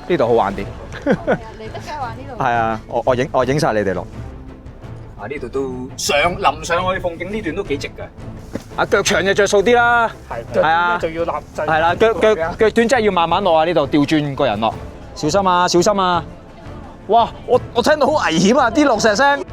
呢度好玩啲。嚟得梗係玩呢度。係啊，我影晒你哋咯。啊，呢度都臨上去鳳景呢段都幾直㗎。啊，腳長就着數啲啦。係啊，仲要立制。係啦，腳短真係要慢慢落啊！呢度調轉個人落，小心啊，小心啊！哇，我聽到好危險啊！啲落石聲。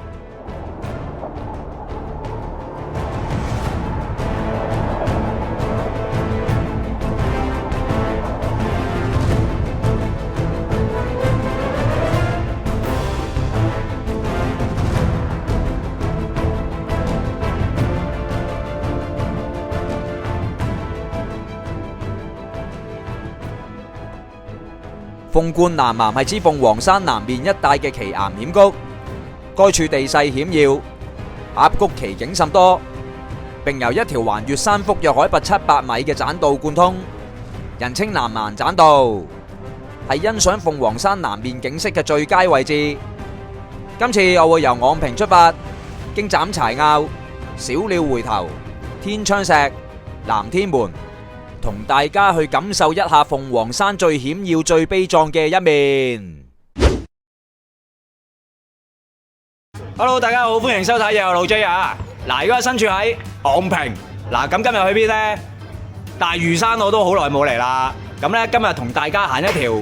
鳳冠南岩係指鳳凰山南面一帶嘅奇岩險谷，該處地勢險要，峽谷奇景甚多，並由一條環越山腹約海拔700米嘅棧道貫通，人稱南岩棧道，係欣賞鳳凰山南面景色嘅最佳位置。今次我會由昂坪出發，經斬柴坳、小鳥回頭、天窗石、南天門，同大家去感受一下鳳凰山最險要、最悲壯嘅一面。Hello， 大家好，歡迎收睇又路 J 啊！嗱，而家身處喺昂坪，嗱咁今日去邊呢？大嶼山我都好耐冇嚟啦。咁咧今日同大家行一條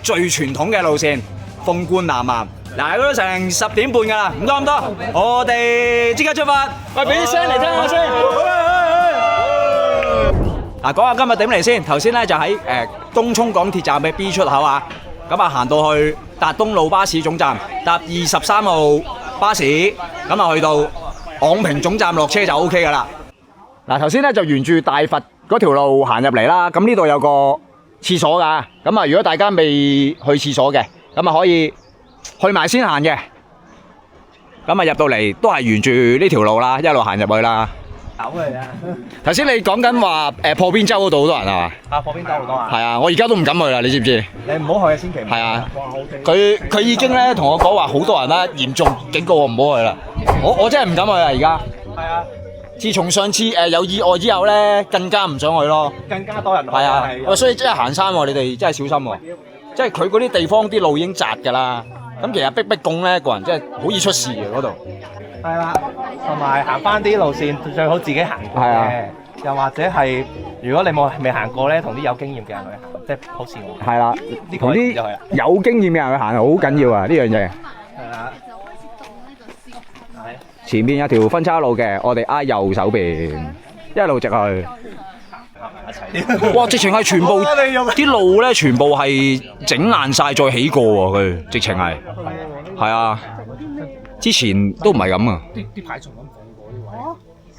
最傳統嘅路線，鳳冠南岩。嗱，都成10點半噶啦，唔多咁多，我哋即刻出發。喂，俾啲聲嚟聽下先。嗱，講下今日點嚟先。頭先咧就喺東涌港鐵站嘅 B 出口啊，咁啊行到去達東路巴士總站，搭23號巴士，咁啊去到昂坪總站落車就 OK 噶啦。嗱，頭先咧就沿住大佛嗰條路行入嚟啦，咁呢度有個廁所噶，咁啊如果大家未去廁所嘅，咁啊可以去埋先行嘅，咁啊入到嚟都係沿住呢條路啦，一路行入去啦。走嚟啊！頭先你講緊話破邊洲嗰度好多人係嘛？啊，破邊洲好多啊！係啊，我而家都唔敢去啦，你知唔知？你唔好去啊，千祈唔好。係啊，哇，好驚！佢已經咧同我講話好多人啦，嚴重警告我唔好去啦。我真係唔敢去啊！而家係啊，自從上次有意外之後咧，更加唔想去咯。更加多人去。係啊，係所以真係行山喎，你哋真係小心喎。即係佢嗰啲地方啲路已經窄㗎啦，咁其實逼拱咧，個人真係好易出事嘅嗰度。係啦，同埋行翻啲路線最好自己行過嘅，又或者係如果你未行過咧，同啲有經驗嘅人去行，即係好似我。係啦，同啲有經驗嘅人去行係好緊要啊！呢樣嘢。係啦。前面有條分岔路嘅，我哋挨右手邊，一路直去。哇！直情係全部啲路咧，全部係整爛晒再起過喎，佢直情係。係啊。之前都唔係咁啊！啲牌仲咁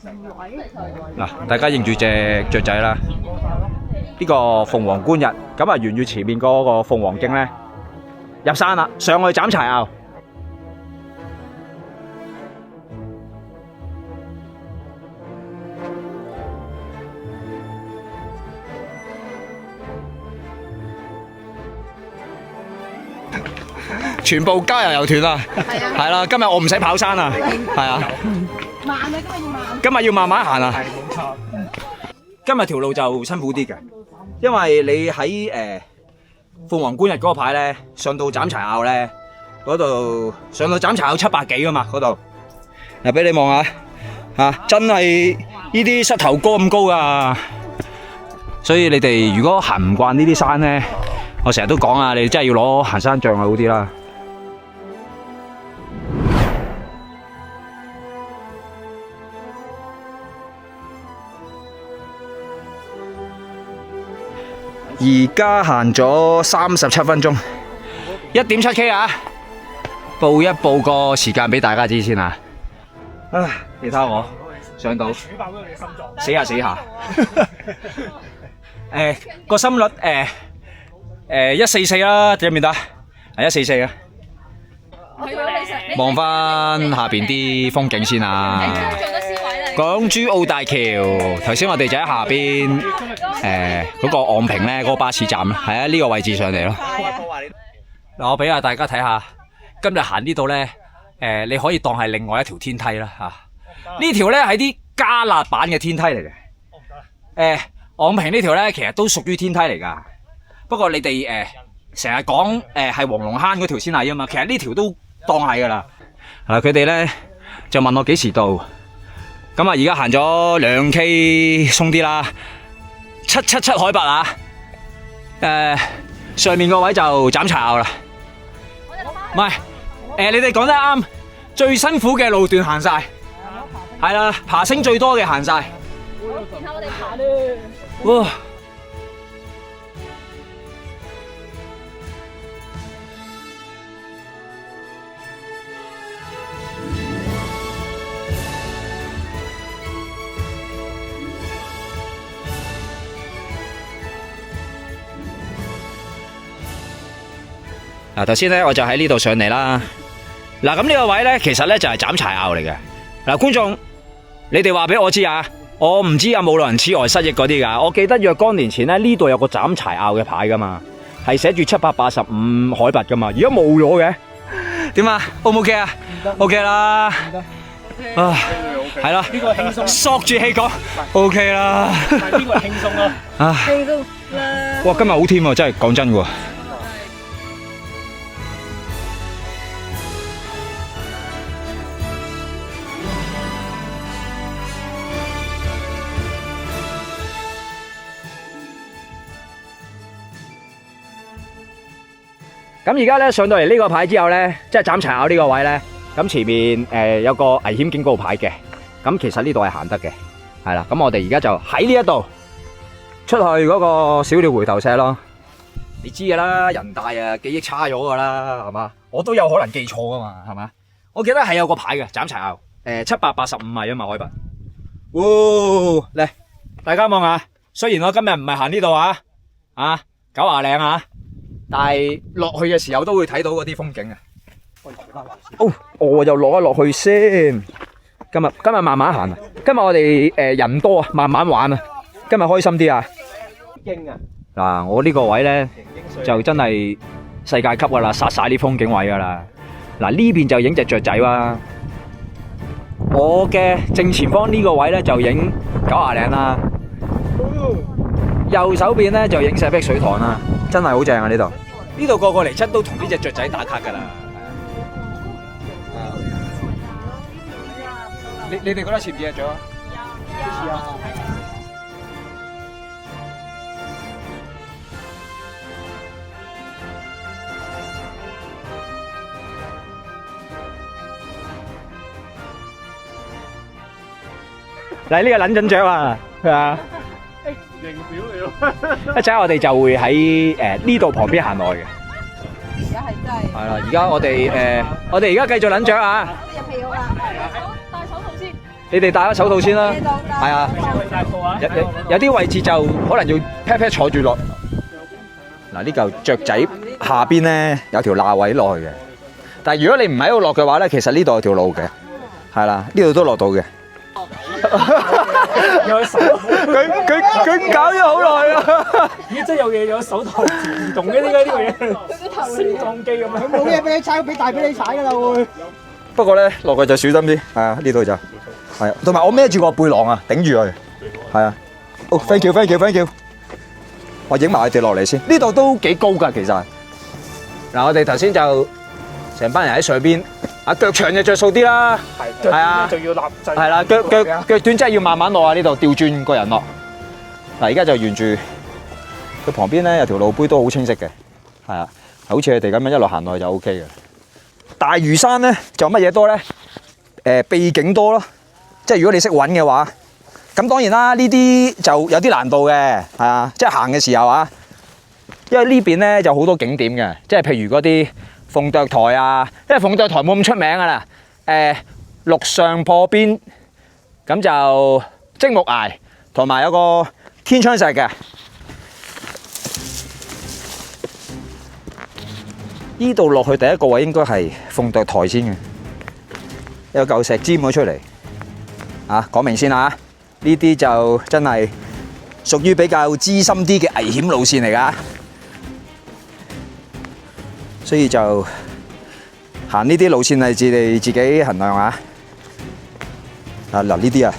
放過呢位。嗱，大家認住隻雀仔啦。呢個鳳凰觀日，咁啊沿住前面嗰個鳳凰徑咧，入山啦，上去斬柴坳。全部加油油團啊！係啦，今日我唔使跑山啊，係啊。慢啊，今日要慢。今日要慢慢行啊。係冇錯。今日條路就辛苦啲嘅，因為你喺鳳凰觀日嗰個牌咧，上到斬柴坳咧，嗰度上到斬柴坳700幾噶嘛，嗰度。嗱，俾你望下，真係呢啲膝頭哥咁高噶。所以你哋如果行唔慣呢啲山咧，我成日都講啊，你真係要攞行山杖好啲啦。而家行咗37分鐘，1.7K 啊！報一報個時間俾大家知先啊！唉，你睇下我上到，死下死下。個心率144啦，得唔得？144啊！望翻下邊啲風景先啊！港珠澳大橋，頭先我哋就喺下邊嗰個昂坪咧，嗰個巴士站係啊，呢個位置上嚟咯。嗱，我俾下大家睇下，今日行呢度咧，你可以當係另外一條天梯啦嚇。呢條咧係啲加辣版嘅天梯嚟嘅。昂坪呢條咧其實都屬於天梯嚟㗎，不過你哋成日講係黃龍坑嗰條先係啊嘛，其實呢條都當係噶啦。嗱，佢哋咧就問我幾時到，咁啊而家行咗2 K 鬆啲啦，777海拔啊，上面個位就斬柴牛啦。唔係，你哋講得啱，最辛苦嘅路段行晒，係啦，爬升最多嘅行晒。然後我哋爬咧。哇！嗱，頭先咧我就喺呢度上嚟啦。嗱，咁呢個位咧，其實咧就係斬柴坳嚟嘅。嗱，觀眾，你哋話俾我知啊，我唔知有冇老人痴呆失憶嗰啲噶。我記得若干年前咧，呢度有個斬柴坳嘅牌噶嘛，係寫住785海拔噶嘛，而家冇咗嘅。點啊？O 唔 OK 啊？OK 啦。啊，係啦，呢個輕鬆，索住氣講 OK 啦。但係呢個係輕鬆咯。啊，輕鬆啦。哇，今日好天喎，真係講真喎。咁而家咧上到嚟呢個牌之後咧，即係斬柴坳呢個位咧，咁前面有個危險警告牌嘅，咁其實呢度係行得嘅，係啦。咁我哋而家就喺呢一度出去嗰個小鳥回頭石咯。你知噶啦，人大啊，記憶差咗噶啦，係嘛？我都有可能記錯噶嘛，係嘛？我記得係有個牌嘅斬柴坳，785米啊嘛海拔。哇，嚟大家望下，雖然我今日唔係行呢度啊，920嶺啊。但係落去嘅時候都會睇到嗰啲風景啊！哦，我就落一落去先。今日慢慢行啊！今日我哋人多啊，慢慢玩啊！今日開心啲啊！驚啊！嗱，我呢個位咧就真係世界級噶啦，殺晒啲風景位噶啦。嗱，呢邊就影隻雀仔啦。我嘅正前方呢個位咧就影920嶺啦。右手邊咧就影石壁水塘啦。真係好正啊！呢度，呢度個個嚟親都同呢隻雀仔打卡噶啦。你哋覺得似唔似隻雀啊？似啊！嚟呢個撚陣雀啊！係啊！認表了，一陣我哋就會喺呢度旁邊行落去嘅。而家係真係。係啦，而家我哋而家繼續撚雀啊！入氣好啦，戴手套先。你哋戴咗手套先啦。係啊。有啲位置就可能要 pat 坐住落。嗱，呢嚿雀仔下邊咧有條罅位落去嘅，但係如果你唔喺度落嘅話咧，其實呢度有條路嘅，係啦，呢度都落到嘅。有手，佢搞咗好耐啊！咦，真係有嘢有手套移動嘅，點解呢個嘢？升降機咁樣。佢冇嘢俾你踩，俾大俾你踩噶啦會。不過咧落去就小心啲，係啊，呢度就係，同埋我孭住個背囊啊，頂住佢，係啊。哦 ，thank you。我影埋佢哋落嚟先，呢度都幾高㗎其實。嗱，我哋頭先就成班人喺上邊。腳長就着數啲啦，係啊，仲要立制，係啦，腳短真係要慢慢落啊！呢度調轉個人落。嗱，而家就沿住佢旁邊咧有條路碑都好清晰嘅，係啊，好似你哋咁樣一路行落去就 O K 嘅。大嶼山咧就乜嘢多咧？秘境多咯，即係如果你識揾嘅話，咁當然啦，呢啲就有啲難度嘅，係啊，即係行嘅時候啊，因為呢邊咧就好多景點嘅，即係譬如嗰啲。鳳啄台啊，因為鳳啄台冇咁出名噶啦。陸上破邊，咁就積木崖，同埋有個天窗石嘅。呢度落去第一個位應該係鳳啄台先嘅，有嚿石尖咗出嚟。啊，講明先啊，呢啲就真係屬於比較資深啲嘅危險路線嚟噶。所以就行呢啲路線係你自己衡量啊！嗱呢啲啊，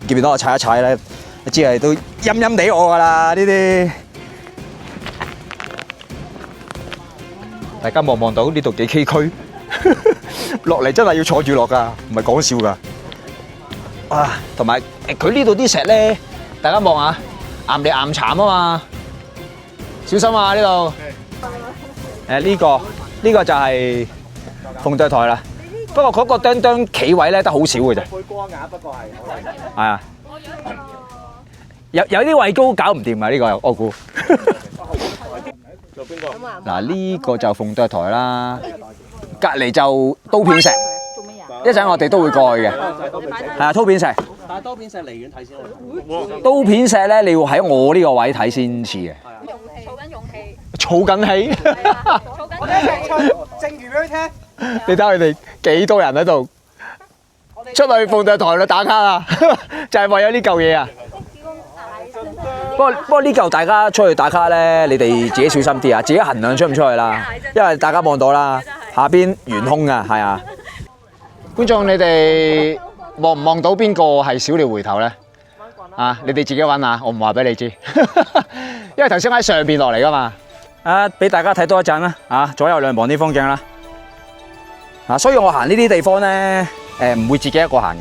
見唔見到我踩一踩咧？你知係都陰陰地我噶啦呢啲。大家望到呢度幾崎嶇，落嚟真係要坐住落㗎，唔係講笑㗎。啊，同埋佢呢度啲石咧，大家望下，岩嚟岩慘啊嘛，小心啊呢度。呢個就係鳳對台啦。不過嗰個釘釘企位咧得好少嘅啫。背光眼不過係。係啊。有啲位高搞唔掂啊！呢個我估。做邊個？嗱，呢個就鳳對台啦，隔離就刀片石。一陣我哋都會過去嘅。係啊，刀片石。但係刀片石離遠睇先好。刀片石咧，你要喺我呢個位睇先似嘅。儲緊勇氣，儲緊氣。儲緊正如俾佢聽。你睇下佢哋幾多人喺度出去鳳對台度打卡啊！就係為咗呢嚿嘢啊！不過呢嚿大家出去打卡咧，你哋自己小心啲啊，自己衡量出唔出去啦。因為大家望到啦，下邊懸空㗎，係啊。觀眾你哋望唔望到邊個係小鳥回頭咧？啊，你哋自己揾下，我唔話俾你知。因為頭先喺上邊落嚟㗎嘛。啊，俾大家睇多一陣啦，啊，左右兩旁啲風景啦。啊，所以我行呢啲地方咧，唔會自己一個行嘅。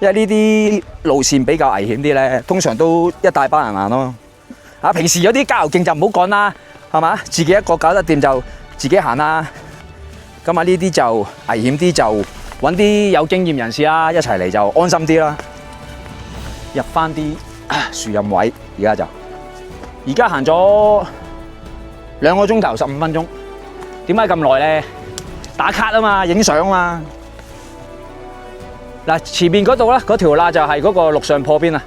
因為呢啲路線比較危險啲咧，通常都一大班人行咯。啊，平時有啲郊遊徑就唔好講啦，係嘛？自己一個搞得掂就自己行啦。咁啊，呢啲就危險啲，就揾啲有經驗人士啦，一齊嚟就安心啲啦。入翻啲樹蔭位，而家行咗2個鐘頭15分鐘。點解咁耐咧？打卡啊嘛，影相啊嘛。嗱，前面嗰度咧，嗰條罅就係嗰個陸上破邊啊，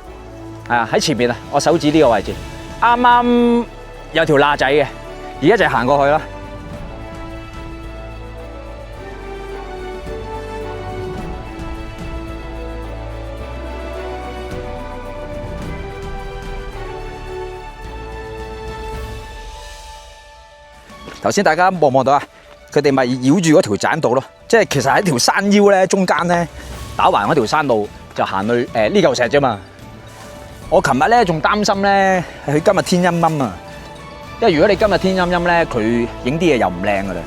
係啊，喺前面啊，我手指呢個位置，啱啱有條罅仔嘅，而家就行過去啦。頭先大家望唔望到啊？佢哋咪繞住嗰條棧道咯，即係其實喺條山腰咧，中間咧打橫嗰條山路就行去呢嚿石啫嘛。我琴日咧仲擔心咧，佢今日天陰陰啊，因為如果你今日天陰陰咧，佢影啲嘢又唔靚噶啦。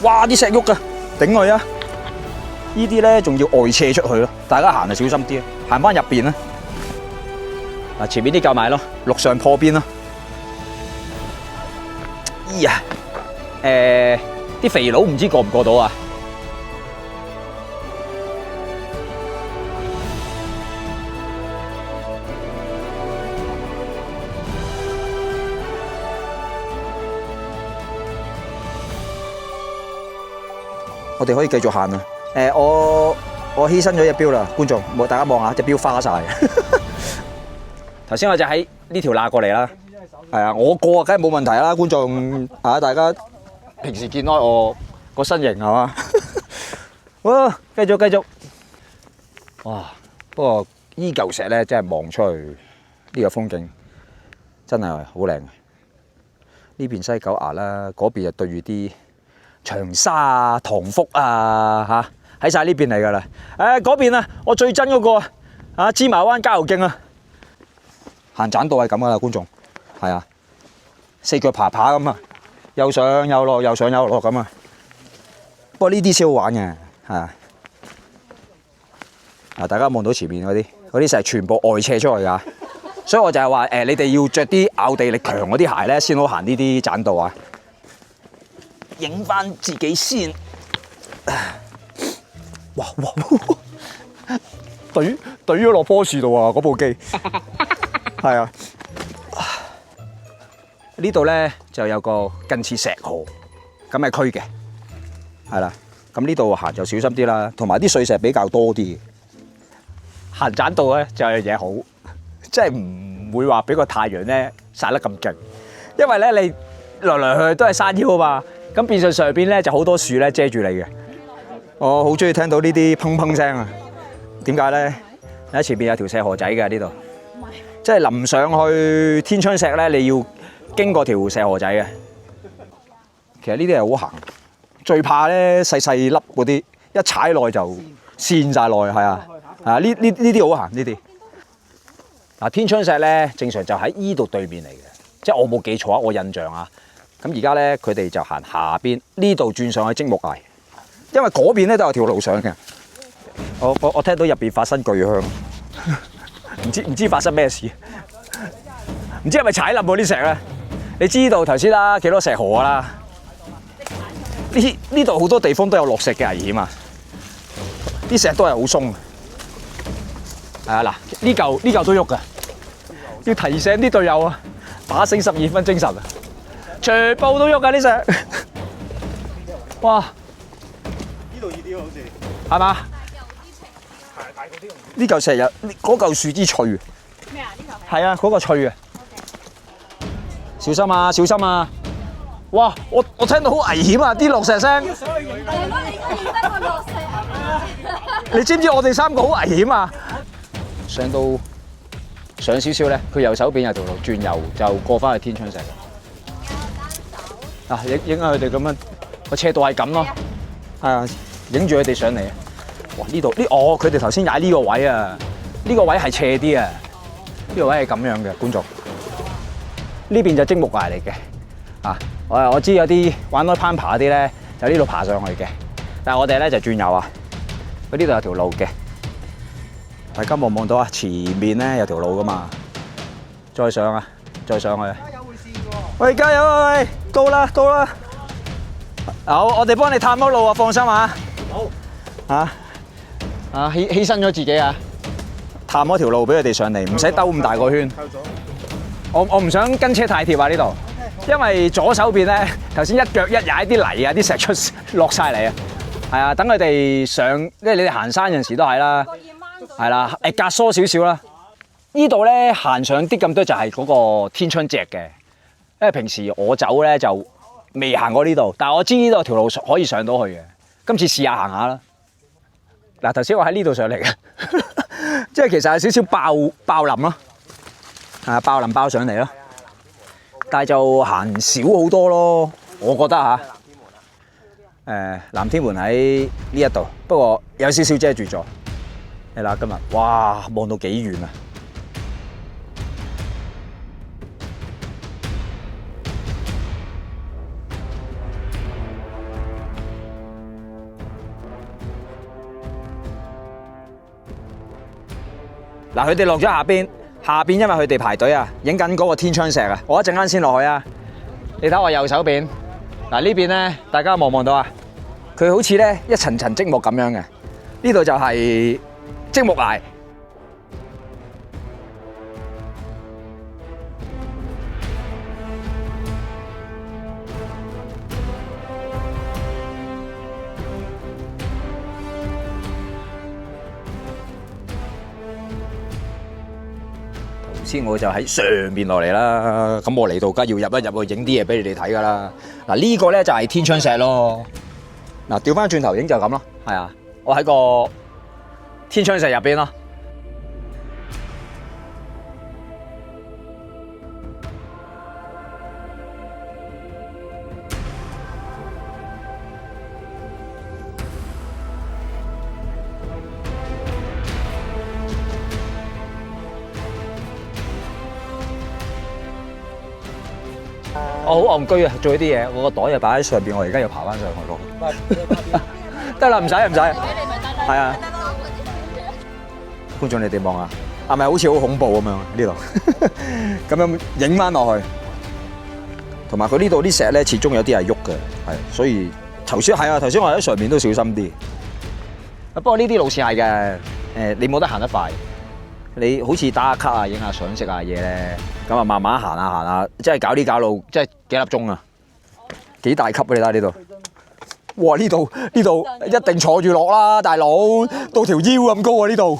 哇！啲石喐噶，頂佢啊！呢啲咧仲要外斜出去咯，大家行就小心啲，行翻入邊啦。嗱，前面啲夠埋咯，陸上破邊咯。哎呀，啲肥佬唔知過唔過到啊？我哋可以繼續行啊！我犧牲咗隻錶啦，觀眾，大家望下隻錶花晒。頭先我就喺呢條罅過嚟啦。係啊，我過梗係冇問題啦，觀眾啊，大家平時見開我個身形係嘛？哇，繼續，哇！不過依嚿石咧，真係望出去呢個風景真係好靚。呢邊西九崖啦，嗰邊就對住啲長沙啊、塘福啊嚇，喺晒呢邊嚟㗎啦。嗰邊啊，我最憎嗰個啊芝麻灣郊遊徑啊，行棧道係咁㗎啦，觀眾。係啊，4腳爬咁啊，又上又落，又上又落咁啊。不過呢啲先好玩嘅，係啊。大家望到前面嗰啲石全部外斜出去㗎，所以我就係話你哋要着啲咬地力強嗰啲鞋咧，先好行呢啲棧道啊。影翻自己先。哇！懟咗落棵樹度啊！嗰部機係啊。呢度咧就有個近似石河咁嘅區嘅，係啦。咁呢度行就小心啲啦，同埋啲碎石比較多啲。行棧道咧就有樣嘢好，即係唔會話俾個太陽咧曬得咁勁，因為咧你來來去去都係山腰啊嘛，咁變相上邊咧就好多樹咧遮住你嘅。我好中意聽到呢啲砰砰聲啊！點解咧？喺前邊有條石河仔嘅呢度，即係臨上去天窗石咧，你要經過條石河仔嘅。其實呢啲係好行，最怕咧細細粒嗰啲，一踩落就跣晒落去，係啊，呢啲好行呢啲。嗱，天窗石咧正常就喺依度對面嚟嘅，即係我冇記錯啊，我印象啊。咁而家咧，佢哋就行下邊呢度轉上去積木崖，因為嗰邊咧都有條路上嘅。我聽到入邊發生巨響，唔知發生咩事，唔知係咪踩冧嗰啲石咧？你知道頭先啦，幾多石河啦？呢度好多地方都有落石嘅危險啊！啲石都係好鬆。係啊，嗱呢嚿都喐㗎，要提醒啲隊友啊，打醒12分精神啊！全部都喐㗎啲石，哇！呢度易啲好似係嘛？呢嚿石有嗰嚿樹枝脆。咩啊？呢嚿係啊，嗰個脆啊！小心啊，小心啊！哇！我聽到好危險啊！啲落石聲。你知唔知我哋3個好危險啊？上少少咧，佢右手邊有條路轉右就過翻去天窗石。啊！影下佢哋咁樣個斜度係咁咯，係啊，影住佢哋上嚟啊！哇！呢度佢哋頭先踩呢個位啊，呢個位係斜啲啊，呢個位係咁樣嘅觀眾。呢邊就積木崖嚟嘅，啊！我知有啲玩開攀爬嗰啲咧，就呢度爬上去嘅，但係我哋咧就轉右啊。佢呢度有條路嘅，大家望到啊？前面咧有條路噶嘛，再上啊，再上去。喂，加油啊！喂，到啦，到啦！好，我哋幫你探嗰路啊，放心啊。好。犧牲咗自己啊，探嗰條路俾佢哋上嚟，唔使兜咁大個圈。我唔想跟車太貼啊呢度，因為左手邊咧頭先一腳一踩啲泥啊，啲石出落晒嚟啊。係啊，等佢哋上，即係你哋行山有陣時都係啦。係啦，隔疏少少啦。呢度咧行上啲咁多就係嗰個天窗脊嘅。因為平時我走咧就未行過呢度，但係我知呢度條路可以上到去嘅。今次試下行下啦。嗱，頭先我喺呢度上嚟嘅，即係其實有少少爆林咯，爆林爆上嚟咯，但係就行少好多咯，我覺得嚇。南天門喺呢一度，不過有少少遮住咗。係啦，今日哇望到幾遠啊！嗱，佢哋落咗下邊因為佢哋排隊啊，影緊嗰個天窗石啊，我一陣間先落去啊。你睇我右手邊，嗱呢邊咧，大家望到啊？佢好似咧一層層積木咁樣嘅，呢度就係積木崖。先我就喺上邊落嚟啦，咁我嚟到梗要入一入去影啲嘢俾你哋睇噶啦。嗱呢個咧就係天窗石咯。嗱調翻轉頭影就咁咯，係啊，我喺個天窗石入邊咯。我好戇居啊，做呢啲嘢，我個袋又擺喺上邊，我而家要爬翻上去咯。得啦，唔使。係啊，觀眾你哋望下，係咪好似好恐怖咁樣呢度？咁樣影翻落去，同埋佢呢度啲石咧，始終有啲係喐嘅，係，所以頭先我喺上面都小心啲。不過呢啲路線係嘅，你冇得行得快。你好似打下卡啊、影下相、食下嘢咧，咁啊慢慢行下，即係搞呢搞路，即係幾粒鐘啊！幾大級啊！你睇下呢度，哇！呢度一定坐住落啦，大佬到條腰咁高啊！呢度，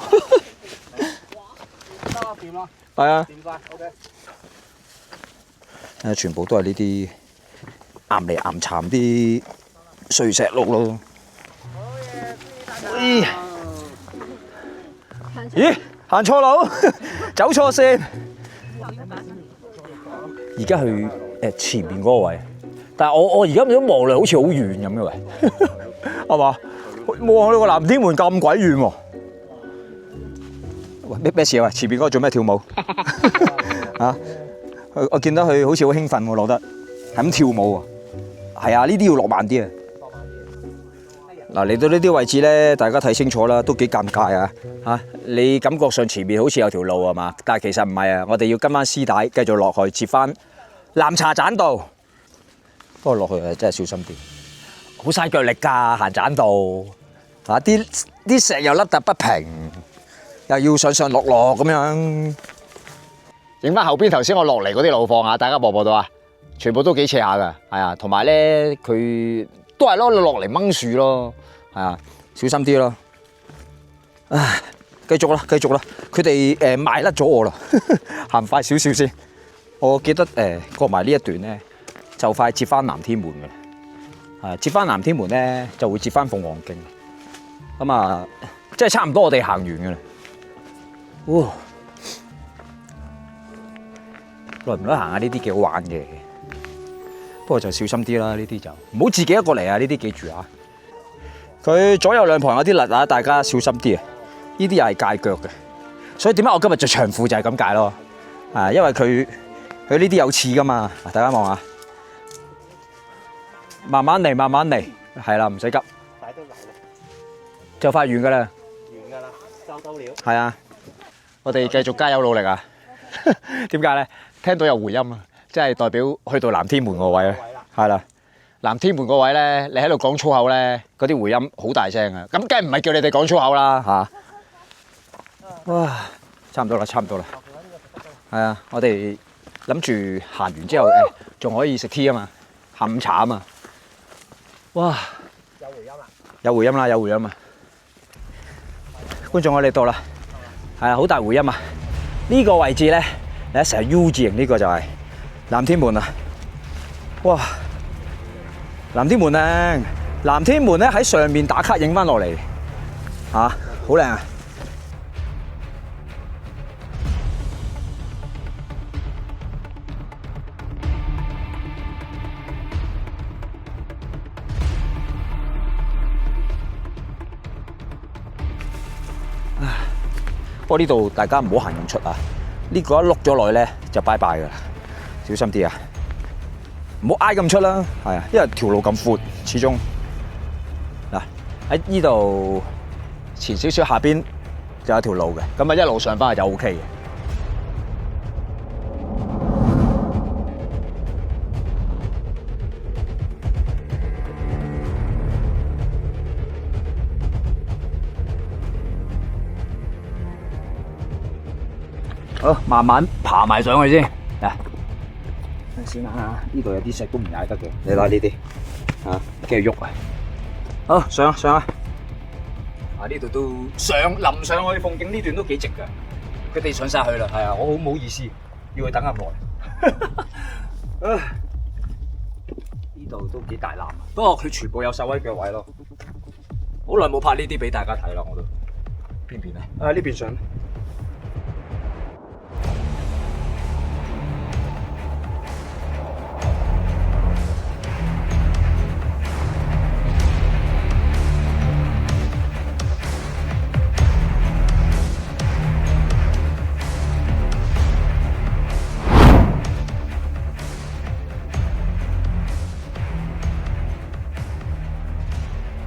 掂啦，係啊，掂晒 OK。全部都係呢啲岩嚟岩巉啲碎石路咯。咦？行錯路，走錯線。而家去前面嗰個位，但係我而家咁樣望嚟好似好遠咁嘅喂，係嘛？望到個南天門咁鬼遠喎。喂，咩事啊？喂，前面嗰個做咩跳舞？啊？我見到佢好似好興奮喎，落得係咁跳舞喎。係啊，呢啲要落慢啲啊。嗱，嚟到呢啲位置咧，大家睇清楚啦，都幾尷尬啊！嚇，你感覺上前面好似有條路係嘛？但係其實唔係啊，我哋要跟翻絲帶繼續落去，接翻南茶棧道。不過落去真係小心啲，好嘥腳力㗎，行棧道啊！啲石又凹凸不平，又要上落咁樣。影翻後邊頭先我落嚟嗰啲路況啊，大家望到啊？全部都幾斜下㗎，係啊，同埋咧佢都係咯，落嚟掹樹咯。係啊，小心啲咯。唉，繼續啦，佢哋賣甩咗我啦，行快少少先。我記得過埋呢一段咧，就快接翻南天門嘅啦。接翻南天門咧，就會接翻鳳凰徑。咁啊，即係差唔多我哋行完嘅啦。哇！耐唔耐行下呢啲幾好玩嘅，不過就小心啲啦。呢啲就唔好自己一個嚟啊！呢啲記住啊。佢左右兩旁有啲肋啊，大家小心啲啊！呢啲又係戒腳嘅，所以點解我今日着長褲就係咁解咯。因為佢呢啲有刺噶嘛，大家望下，慢慢嚟，係啦，唔使急。帶都嚟啦，就快完噶啦。完㗎啦，收到了。係啊，我哋繼續加油努力啊！點解咧？聽到有回音啊，即係代表去到南天門個位咧。係啦。南天門個位咧，你喺度講粗口咧，嗰啲回音好大聲啊！咁梗係唔係叫你哋講粗口啦嚇！哇，差唔多啦。係啊，我哋諗住行完之後仲可以食 tea 啊嘛，下午茶啊嘛。哇！有回音啦！觀眾我哋到啦，係啊，好大回音啊！呢個位置咧，你一成日 U 字形呢個就係南天門啊！哇！南天門靚，南天門咧喺上面打卡影翻落嚟，好靚啊！不過呢度大家唔好行咁出啊！呢個一碌咗落去咧就拜拜噶啦，小心啲啊！唔好挨咁出啦，係啊，因為條路咁闊，始終嗱喺呢度前少少下邊就有條路嘅，咁啊一路上翻去就 OK 嘅。好，慢慢爬埋上去先嗱。先啦，呢度有啲石都唔踩得嘅，你睇呢啲繼續喐啊！好，上啊！呢度都臨上去鳳景呢段都幾直噶，佢哋上晒去啦，係啊，我好唔好意思要佢等咁耐。呢度都幾大籃，不過佢全部有手位腳位咯。好耐冇拍呢啲俾大家睇啦，我都邊邊咧？呢邊上。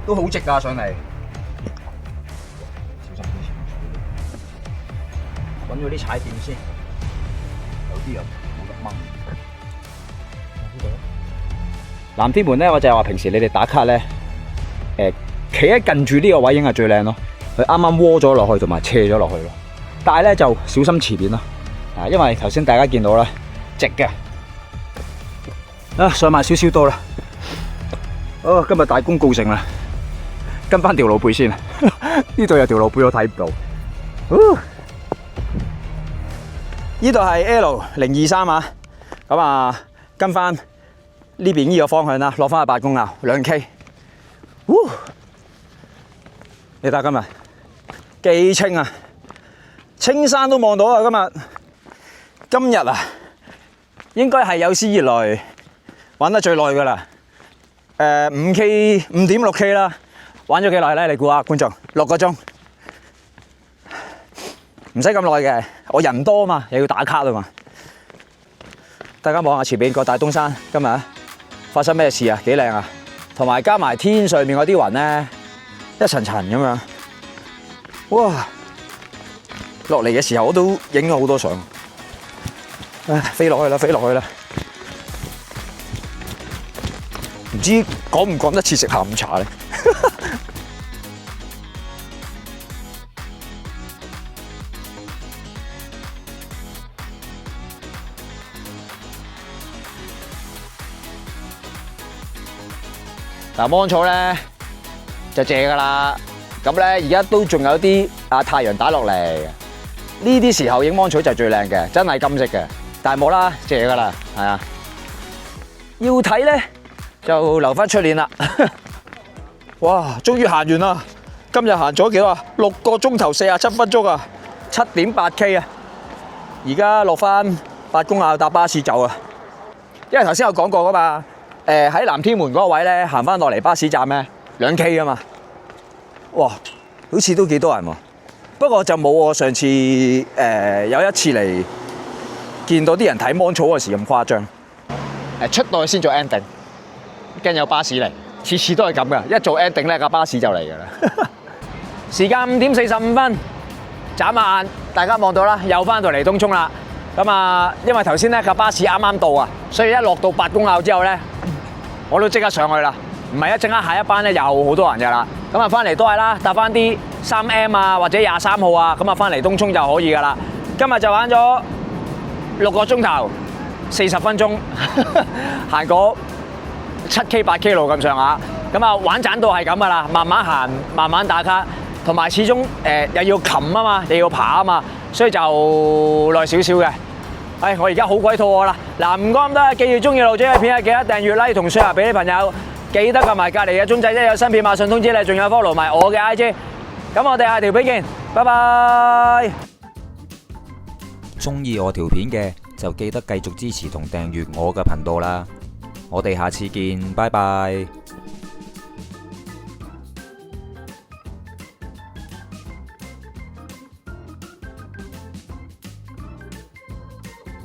都好直㗎上嚟，小心啲，揾咗啲踩點先，有啲人冇得掹。南天門咧，我就係話平時你哋打卡咧，企喺近住呢個位影係最靚咯。佢啱啱窩咗落去同埋斜咗落去咯，但係咧就小心前面咯，因為頭先大家見到啦，直嘅。上埋少少到啦，今日大功告成啦！跟翻條路背先，呢度有條路背我睇唔到。呢度係 L023啊，咁啊跟翻呢邊呢個方向啦，落翻去八公坳2K。你睇今日幾清啊，青山都望到啊！今日啊，應該係有史以來玩得最耐噶啦。5K 5.6K 啦。玩咗幾耐咧？你估下，觀眾6個鐘，唔使咁耐嘅。我人多嘛，又要打卡啊嘛。大家望下前面個大東山，今日發生咩事啊？幾靚啊！同埋加埋天上面嗰啲雲咧，一層層咁樣，哇！落嚟嘅時候我都影咗好多相。唉，飛落去啦，飛落去啦！唔知趕唔趕得切食下午茶咧？嗱，芒草咧就謝噶啦，咁咧而家都仲有啲太陽打落嚟，呢啲時候影芒草就最靚嘅，真係金色嘅，但係冇啦，謝噶啦，係啊，要睇咧就留翻出年啦。哇，終於行完啦！今日行咗幾多啊？6個鐘頭47分鐘啊，7.8 K 啊！而家落翻八公坳搭巴士走啊，因為頭先有講過噶嘛。喺南天門嗰個位咧，行翻落嚟巴士站咧，2 K 啊嘛，哇，好似都幾多人喎。不過就冇我上次有一次嚟見到啲人睇芒草嗰時咁誇張。出到去先做 ending， 驚有巴士嚟，次次都係咁噶。一做 ending 咧，架巴士就嚟噶啦。時間5點45分，眨下眼，大家望到啦，又翻到嚟東涌啦。咁啊，因為頭先咧架巴士啱啱到啊，所以一落到八公坳之後咧，我都即刻上去啦，唔係一陣間下一班咧又好多人㗎啦。咁啊翻嚟都係啦，搭翻啲3M 啊或者23號啊，咁啊翻嚟東涌就可以㗎啦。今日就玩咗6個鐘頭40分鐘，行過7K 8K 路咁上下。咁啊玩盞到係咁㗎啦，慢慢行，慢慢打卡，同埋始終又要擒啊嘛，又要爬啊嘛，所以就耐少少嘅。我而家好鬼肚餓啦！嗱，唔該咁多，記住中意路仔嘅片啊，記得訂閱 like 同 share 俾啲朋友，記得撳埋隔離嘅鐘仔，一有新片馬上通知你，仲有 follow 埋我嘅 IG。咁我哋下條片見，拜拜！中意我條片嘅就記得繼續支持同訂閱我嘅頻道啦！我哋下次見，拜拜！